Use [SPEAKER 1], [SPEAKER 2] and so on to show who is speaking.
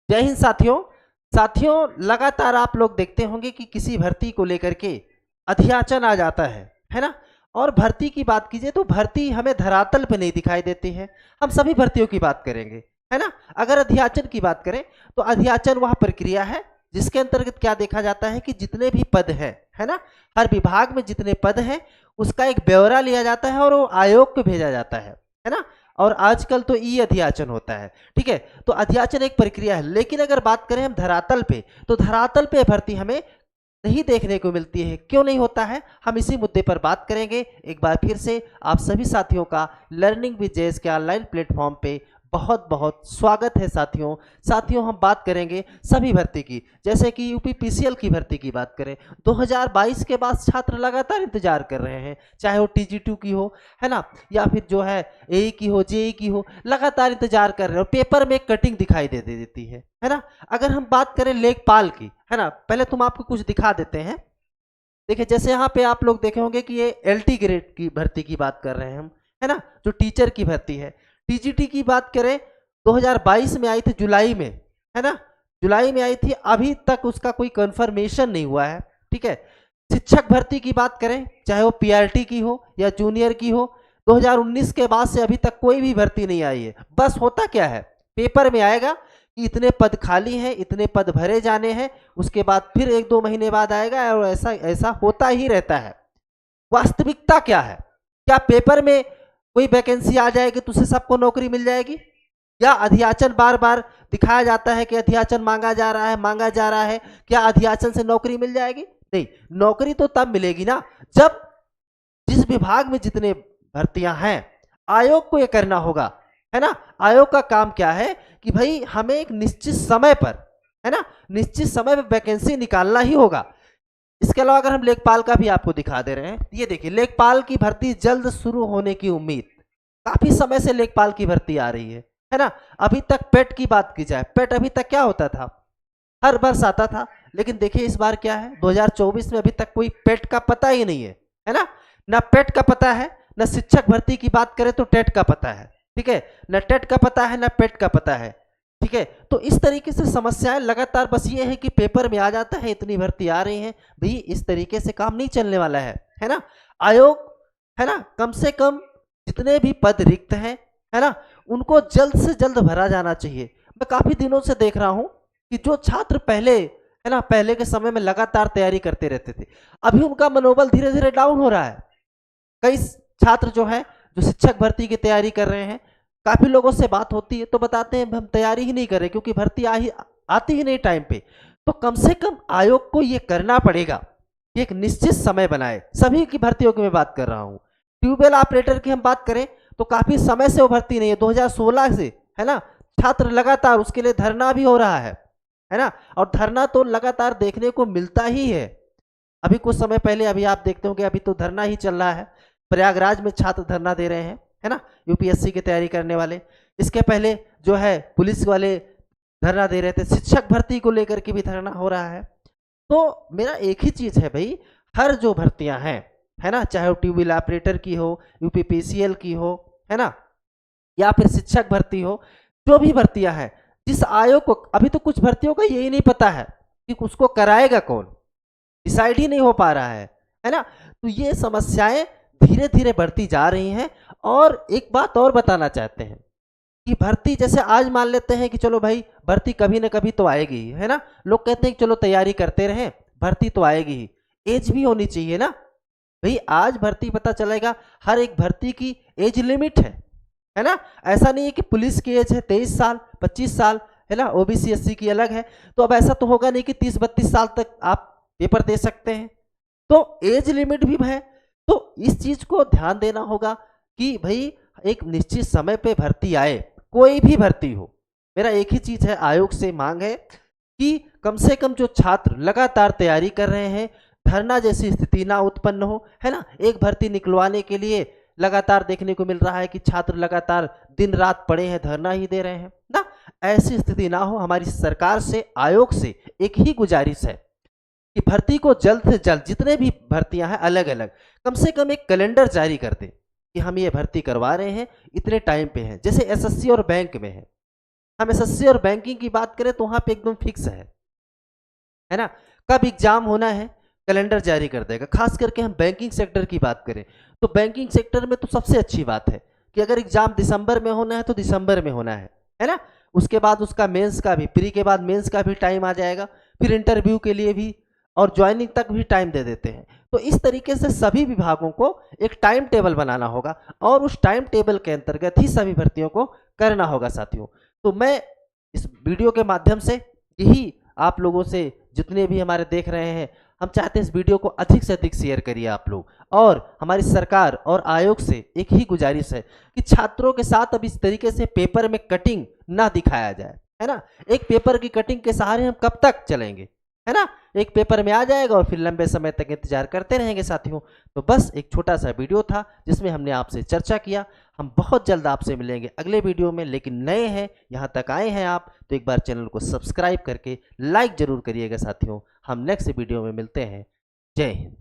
[SPEAKER 1] जय हिंद साथियों। साथियों, लगातार आप लोग देखते होंगे कि किसी भर्ती को लेकर के अध्याचन आ जाता है ना। और भर्ती की बात कीजिए तो भर्ती हमें धरातल पे नहीं दिखाई देती है। हम सभी भर्तियों की बात करेंगे, है ना। अगर अध्याचन की बात करें तो अध्याचन वह प्रक्रिया है जिसके अंतर्गत क्या देखा जाता है कि जितने भी पद हैं, है ना, हर विभाग में जितने पद हैं उसका एक ब्यौरा लिया जाता है और वो आयोग को भेजा जाता है ना। और आजकल तो ई अध्याचन होता है, ठीक है। तो अध्याचन एक प्रक्रिया है, लेकिन अगर बात करें हम धरातल पे तो धरातल पे भर्ती हमें नहीं देखने को मिलती है। क्यों नहीं होता है, हम इसी मुद्दे पर बात करेंगे। एक बार फिर से आप सभी साथियों का लर्निंग विद जेएस के ऑनलाइन प्लेटफॉर्म पे बहुत बहुत स्वागत है। साथियों साथियों हम बात करेंगे सभी भर्ती की, जैसे कि यूपी पीसीएल की भर्ती की बात करें। 2022 के बाद छात्र लगातार इंतजार कर रहे हैं, चाहे वो टीजी2 की हो, है ना, या फिर जो है एई की हो, जेई की हो, लगातार इंतजार कर रहे हैं और पेपर में कटिंग दिखाई दे देती है ना। अगर हम बात करें लेखपाल की, है ना, पहले तुम आपको कुछ दिखा देते हैं। देखिए, जैसे यहाँ पे आप लोग देखे होंगे कि ये एलटी ग्रेड की भर्ती की बात कर रहे हैं हम, है ना, जो टीचर की भर्ती है। टीजीटी की बात करें 2022 में आई थी जुलाई में, है ना, जुलाई में आई थी, अभी तक उसका कोई कंफर्मेशन नहीं हुआ है, ठीक है। शिक्षक भर्ती की बात करें, चाहे वो पीआरटी की हो या जूनियर की हो, 2019 के बाद से अभी तक कोई भी भर्ती नहीं आई है। बस होता क्या है, पेपर में आएगा कि इतने पद खाली हैं, इतने पद भरे जाने हैं, उसके बाद फिर 1-2 महीने बाद आएगा और ऐसा ऐसा होता ही रहता है। वास्तविकता क्या है, क्या पेपर में कोई वैकेंसी आ जाएगी तो उसे सबको नौकरी मिल जाएगी, या अध्याचन बार बार दिखाया जाता है कि अध्याचन मांगा जा रहा है, मांगा जा रहा है, क्या अध्याचन से नौकरी मिल जाएगी? नहीं, नौकरी तो तब मिलेगी ना जब जिस विभाग में जितने भर्तियां हैं आयोग को ये करना होगा, है ना। आयोग का काम क्या है कि भाई हमें एक निश्चित समय पर, है ना, निश्चित समय पर वैकेंसी निकालना ही होगा। इसके अलावा अगर हम लेखपाल का भी आपको दिखा दे रहे हैं, ये देखिए, लेखपाल की भर्ती जल्द शुरू होने की उम्मीद। काफी समय से लेखपाल की भर्ती आ रही है ना। अभी तक पेट की बात की जाए, पेट अभी तक क्या होता था, हर वर्ष आता था, लेकिन देखिए इस बार क्या है, 2024 में अभी तक कोई पेट का पता ही नहीं है ना। ना पेट का पता है, ना शिक्षक भर्ती की बात करें तो टेट का पता है, ठीक है, ना टेट का पता है, ना पेट का पता है, ठीक है। तो इस तरीके से समस्याएं लगातार, बस ये है कि पेपर में आ जाता है इतनी भर्ती आ रही है, भाई इस तरीके से काम नहीं चलने वाला है ना। आयोग, है ना, कम से कम जितने भी पद रिक्त हैं, है ना, उनको जल्द से जल्द भरा जाना चाहिए। मैं काफी दिनों से देख रहा हूं कि जो छात्र पहले, है ना, पहले के समय में लगातार तैयारी करते रहते थे, अभी उनका मनोबल धीरे धीरे डाउन हो रहा है। कई छात्र जो है जो शिक्षक भर्ती की तैयारी कर रहे हैं, काफी लोगों से बात होती है तो बताते हैं हम तैयारी ही नहीं कर रहे क्योंकि भर्ती आती ही नहीं टाइम पे। तो कम से कम आयोग को ये करना पड़ेगा कि एक निश्चित समय बनाए। सभी की भर्तियों की मैं बात कर रहा हूँ। ट्यूबवेल ऑपरेटर की हम बात करें तो काफी समय से वो भर्ती नहीं है, 2016 से, है ना, छात्र लगातार उसके लिए धरना भी हो रहा है ना। और धरना तो लगातार देखने को मिलता ही है। अभी कुछ समय पहले अभी आप देखते होंगे, अभी तो धरना ही चल रहा है, प्रयागराज में छात्र धरना दे रहे हैं, है ना, यूपीएससी की तैयारी करने वाले। इसके पहले जो है पुलिस वाले धरना दे रहे थे, शिक्षक भर्ती को लेकर के भी धरना हो रहा है। तो मेरा एक ही चीज है भाई, हर जो भर्तियां हैं, है ना, चाहे वो ट्यूबवेल ऑपरेटर की हो, यूपी पीसीएल की हो, है ना, या फिर शिक्षक भर्ती हो, जो भी भर्तियां हैं, जिस आयोग को, अभी तो कुछ भर्तियों का यही नहीं पता है कि उसको कराएगा कौन, डिसाइड ही नहीं हो पा रहा है ना। तो ये समस्याएं धीरे धीरे बढ़ती जा रही हैं। और एक बात और बताना चाहते हैं कि भर्ती, जैसे आज मान लेते हैं कि चलो भाई भर्ती कभी ना कभी तो आएगी ही, है ना, लोग कहते हैं कि चलो तैयारी करते रहें, भर्ती तो आएगी ही। एज भी होनी चाहिए ना भाई, आज भर्ती पता चलेगा, हर एक भर्ती की एज लिमिट है ना। ऐसा नहीं है कि पुलिस की एज है 23 साल 25 साल, है ना, ओबीसी एससी की अलग है, तो अब ऐसा तो होगा नहीं कि 30-32 साल तक आप पेपर दे सकते हैं, तो एज लिमिट भी है। तो इस चीज को ध्यान देना होगा कि भाई एक निश्चित समय पे भर्ती आए, कोई भी भर्ती हो। मेरा एक ही चीज है, आयोग से मांग है कि कम से कम जो छात्र लगातार तैयारी कर रहे हैं, धरना जैसी स्थिति ना उत्पन्न हो, है ना। एक भर्ती निकलवाने के लिए लगातार देखने को मिल रहा है कि छात्र लगातार दिन रात पड़े हैं, धरना ही दे रहे हैं ना। ऐसी स्थिति ना हो। हमारी सरकार से, आयोग से एक ही गुजारिश है कि भर्ती को जल्द से जल्द, जितने भी भर्तियां हैं अलग अलग, कम से कम एक कैलेंडर जारी कर दे कि हम ये भर्ती करवा रहे हैं, इतने टाइम पे है, जैसे एसएससी और बैंक में है। हम एसएससी और बैंकिंग की बात करें तो वहाँ पे एकदम फिक्स है ना। कब एग्जाम होना है कैलेंडर जारी कर देगा। खास करके हम बैंकिंग सेक्टर की बात करें तो बैंकिंग सेक्टर में तो सबसे अच्छी बात है कि अगर एग्जाम दिसंबर में होना है तो दिसंबर में होना है ना। उसके बाद उसका मेंस का भी, प्री के बाद मेंस का भी टाइम आ जाएगा, फिर इंटरव्यू के लिए भी और ज्वाइनिंग तक भी टाइम दे देते हैं। तो इस तरीके से सभी विभागों को एक टाइम टेबल बनाना होगा और उस टाइम टेबल के अंतर्गत ही सभी भर्तियों को करना होगा साथियों। तो मैं इस वीडियो के माध्यम से यही आप लोगों से, जितने भी हमारे देख रहे हैं, हम चाहते हैं इस वीडियो को अधिक से अधिक शेयर करिए आप लोग। और हमारी सरकार और आयोग से एक ही गुजारिश है कि छात्रों के साथ अब इस तरीके से पेपर में कटिंग ना दिखाया जाए, है ना। एक पेपर की कटिंग के सहारे हम कब तक चलेंगे, है ना। एक पेपर में आ जाएगा और फिर लंबे समय तक इंतजार करते रहेंगे साथियों। तो बस एक छोटा सा वीडियो था जिसमें हमने आपसे चर्चा किया। हम बहुत जल्द आपसे मिलेंगे अगले वीडियो में, लेकिन नए हैं, यहाँ तक आए हैं आप तो एक बार चैनल को सब्सक्राइब करके लाइक जरूर करिएगा साथियों। हम नेक्स्ट वीडियो में मिलते हैं। जय हिंद।